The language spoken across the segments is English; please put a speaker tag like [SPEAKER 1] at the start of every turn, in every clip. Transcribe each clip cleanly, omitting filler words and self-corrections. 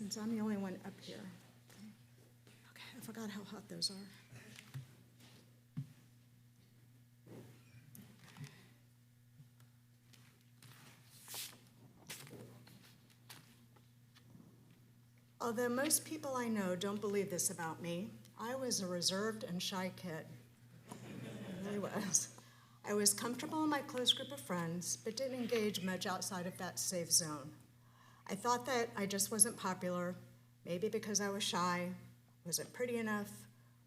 [SPEAKER 1] since I'm the only one up here. Okay, I forgot how hot those are. Although most people I know don't believe this about me, I was a reserved and shy kid. I really was. I was comfortable in my close group of friends, but didn't engage much outside of that safe zone. I thought that I just wasn't popular, maybe because I was shy, wasn't pretty enough,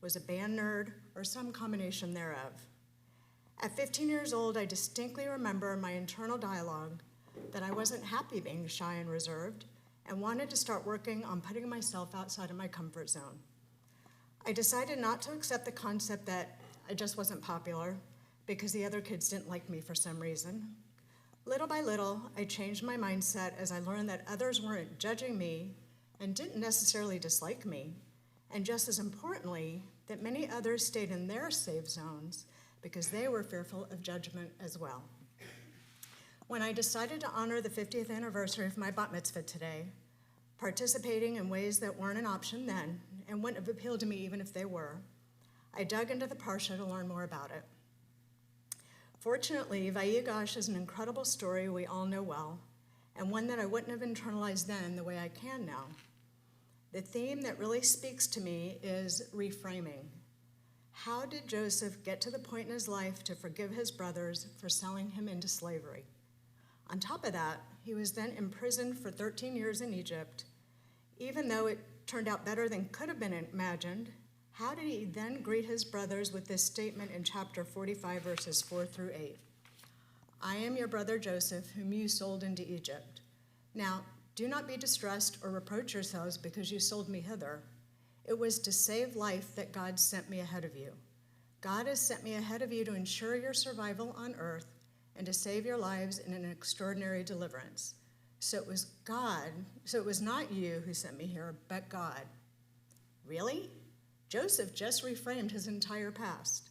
[SPEAKER 1] was a band nerd, or some combination thereof. At 15 years old, I distinctly remember my internal dialogue that I wasn't happy being shy and reserved, and wanted to start working on putting myself outside of my comfort zone. I decided not to accept the concept that I just wasn't popular because the other kids didn't like me for some reason. Little by little, I changed my mindset as I learned that others weren't judging me and didn't necessarily dislike me, and just as importantly, that many others stayed in their safe zones because they were fearful of judgment as well. When I decided to honor the 50th anniversary of my bat mitzvah today, participating in ways that weren't an option then and wouldn't have appealed to me even if they were, I dug into the parsha to learn more about it. Fortunately, Vayigash is an incredible story we all know well, and one that I wouldn't have internalized then the way I can now. The theme that really speaks to me is reframing. How did Joseph get to the point in his life to forgive his brothers for selling him into slavery? On top of that, he was then imprisoned for 13 years in Egypt. Even though it turned out better than could have been imagined, how did he then greet his brothers with this statement in chapter 45, verses 4 through 8? I am your brother Joseph, whom you sold into Egypt. Now, do not be distressed or reproach yourselves because you sold me hither. It was to save life that God sent me ahead of you. God has sent me ahead of you to ensure your survival on earth and to save your lives in an extraordinary deliverance. So it was not you who sent me here, but God. Really? Joseph just reframed his entire past.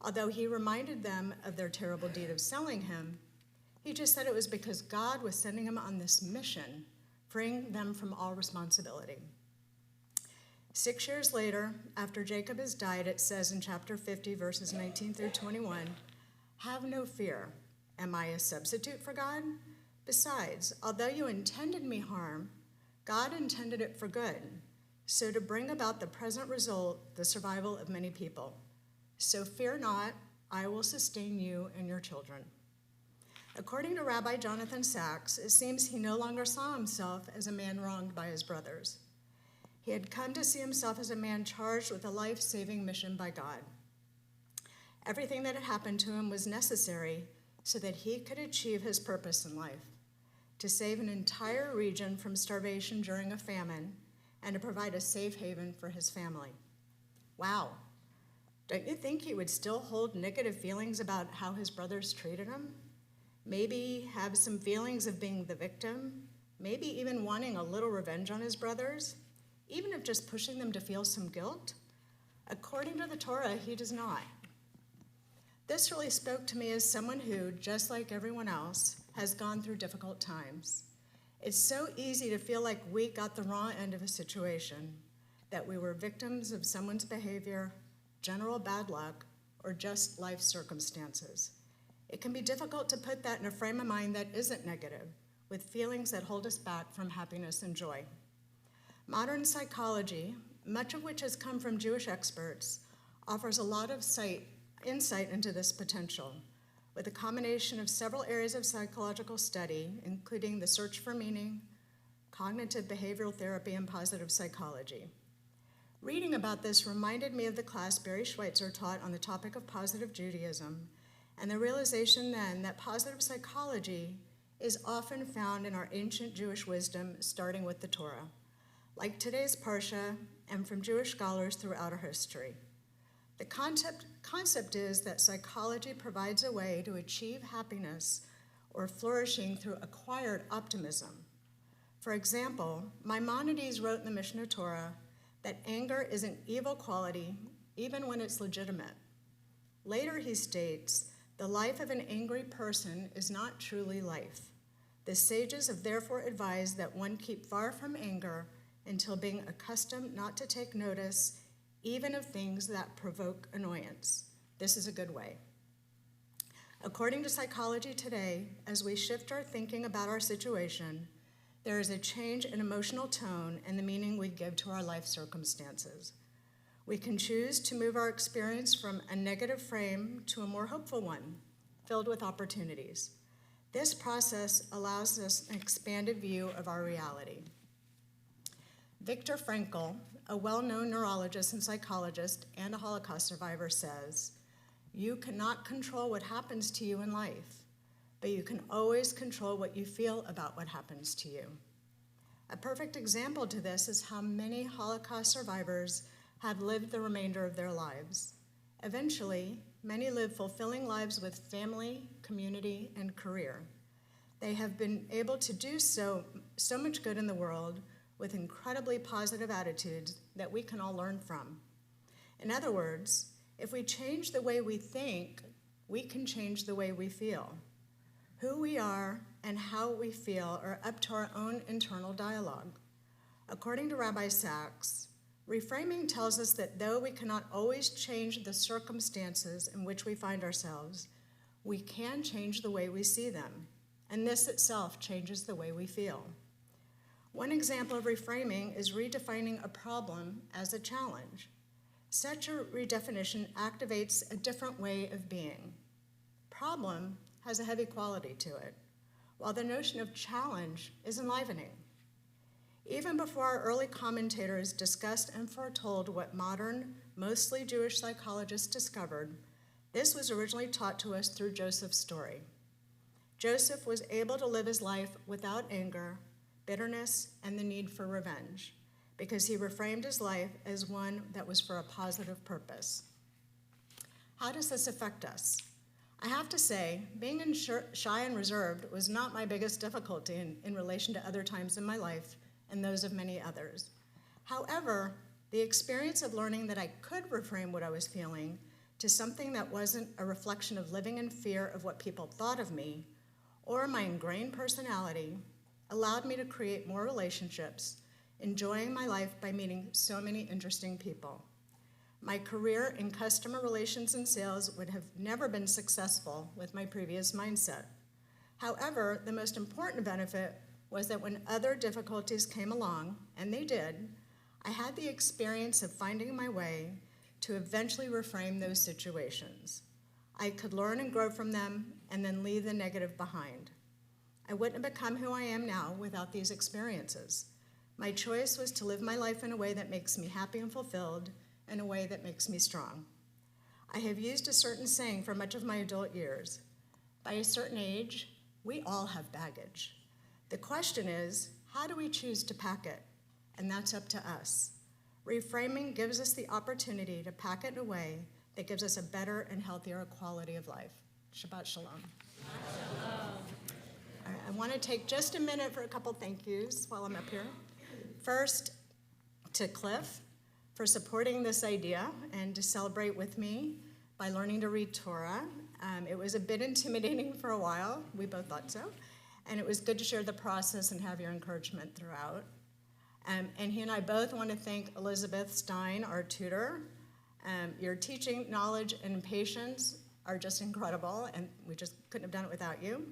[SPEAKER 1] Although he reminded them of their terrible deed of selling him, he just said it was because God was sending him on this mission, freeing them from all responsibility. 6 years later, after Jacob has died, it says in chapter 50, verses 19 through 21, have no fear. Am I a substitute for God? Besides, although you intended me harm, God intended it for good, so to bring about the present result, the survival of many people. So fear not, I will sustain you and your children. According to Rabbi Jonathan Sachs, it seems he no longer saw himself as a man wronged by his brothers. He had come to see himself as a man charged with a life-saving mission by God. Everything that had happened to him was necessary so that he could achieve his purpose in life, to save an entire region from starvation during a famine and to provide a safe haven for his family. Wow. Don't you think he would still hold negative feelings about how his brothers treated him? Maybe have some feelings of being the victim, maybe even wanting a little revenge on his brothers, even if just pushing them to feel some guilt? According to the Torah, he does not. This really spoke to me as someone who, just like everyone else, has gone through difficult times. It's so easy to feel like we got the wrong end of a situation, that we were victims of someone's behavior, general bad luck, or just life circumstances. It can be difficult to put that in a frame of mind that isn't negative, with feelings that hold us back from happiness and joy. Modern psychology, much of which has come from Jewish experts, offers a lot of insight into this potential, with a combination of several areas of psychological study, including the search for meaning, cognitive behavioral therapy, and positive psychology. Reading about this reminded me of the class Barry Schweitzer taught on the topic of positive Judaism, and the realization then that positive psychology is often found in our ancient Jewish wisdom, starting with the Torah, like today's Parsha, and from Jewish scholars throughout our history. The concept is that psychology provides a way to achieve happiness or flourishing through acquired optimism. For example, Maimonides wrote in the Mishnah Torah that anger is an evil quality even when it's legitimate. Later he states, the life of an angry person is not truly life. The sages have therefore advised that one keep far from anger until being accustomed not to take notice even of things that provoke annoyance. This is a good way. According to Psychology Today, as we shift our thinking about our situation, there is a change in emotional tone and the meaning we give to our life circumstances. We can choose to move our experience from a negative frame to a more hopeful one, filled with opportunities. This process allows us an expanded view of our reality. Viktor Frankl, a well-known neurologist and psychologist and a Holocaust survivor, says, "You cannot control what happens to you in life, but you can always control what you feel about what happens to you." A perfect example to this is how many Holocaust survivors have lived the remainder of their lives. Eventually, many live fulfilling lives with family, community, and career. They have been able to do so much good in the world with incredibly positive attitudes that we can all learn from. In other words, if we change the way we think, we can change the way we feel. Who we are and how we feel are up to our own internal dialogue. According to Rabbi Sachs, reframing tells us that though we cannot always change the circumstances in which we find ourselves, we can change the way we see them, and this itself changes the way we feel. One example of reframing is redefining a problem as a challenge. Such a redefinition activates a different way of being. Problem has a heavy quality to it, while the notion of challenge is enlivening. Even before our early commentators discussed and foretold what modern, mostly Jewish psychologists discovered, this was originally taught to us through Joseph's story. Joseph was able to live his life without anger, bitterness, and the need for revenge, because he reframed his life as one that was for a positive purpose. How does this affect us? I have to say, being shy and reserved was not my biggest difficulty in relation to other times in my life and those of many others. However, the experience of learning that I could reframe what I was feeling to something that wasn't a reflection of living in fear of what people thought of me or my ingrained personality allowed me to create more relationships, enjoying my life by meeting so many interesting people. My career in customer relations and sales would have never been successful with my previous mindset. However, the most important benefit was that when other difficulties came along, and they did, I had the experience of finding my way to eventually reframe those situations. I could learn and grow from them and then leave the negative behind. I wouldn't have become who I am now without these experiences. My choice was to live my life in a way that makes me happy and fulfilled, in a way that makes me strong. I have used a certain saying for much of my adult years. By a certain age, we all have baggage. The question is, how do we choose to pack it? And that's up to us. Reframing gives us the opportunity to pack it in a way that gives us a better and healthier quality of life. Shabbat shalom. Shabbat shalom. I want to take just a minute for a couple thank yous while I'm up here. First, to Cliff for supporting this idea and to celebrate with me by learning to read Torah. It was a bit intimidating for a while. We both thought so. And it was good to share the process and have your encouragement throughout. And he and I both want to thank Elizabeth Stein, our tutor. Your teaching, knowledge, and patience are just incredible, and we just couldn't have done it without you.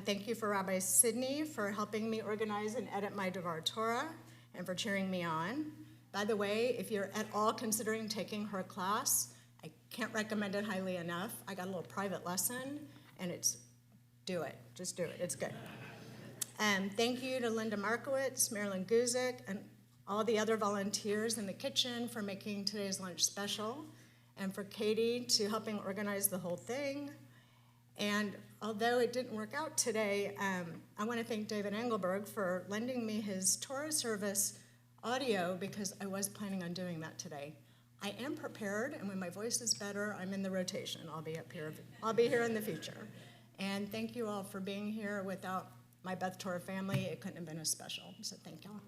[SPEAKER 1] Thank you for Rabbi Sidney for helping me organize and edit my Devar Torah and for cheering me on. By the way, if you're at all considering taking her class, I can't recommend it highly enough. I got a little private lesson, and do it. Just do it. It's good. Thank you to Linda Markowitz, Marilyn Guzik, and all the other volunteers in the kitchen for making today's lunch special, and for Katie to helping organize the whole thing. And although it didn't work out today, I want to thank David Engelberg for lending me his Torah service audio because I was planning on doing that today. I am prepared, and when my voice is better, I'm in the rotation. I'll be up here. I'll be here in the future. And thank you all for being here. Without my Beth Torah family, it couldn't have been as special. So thank y'all.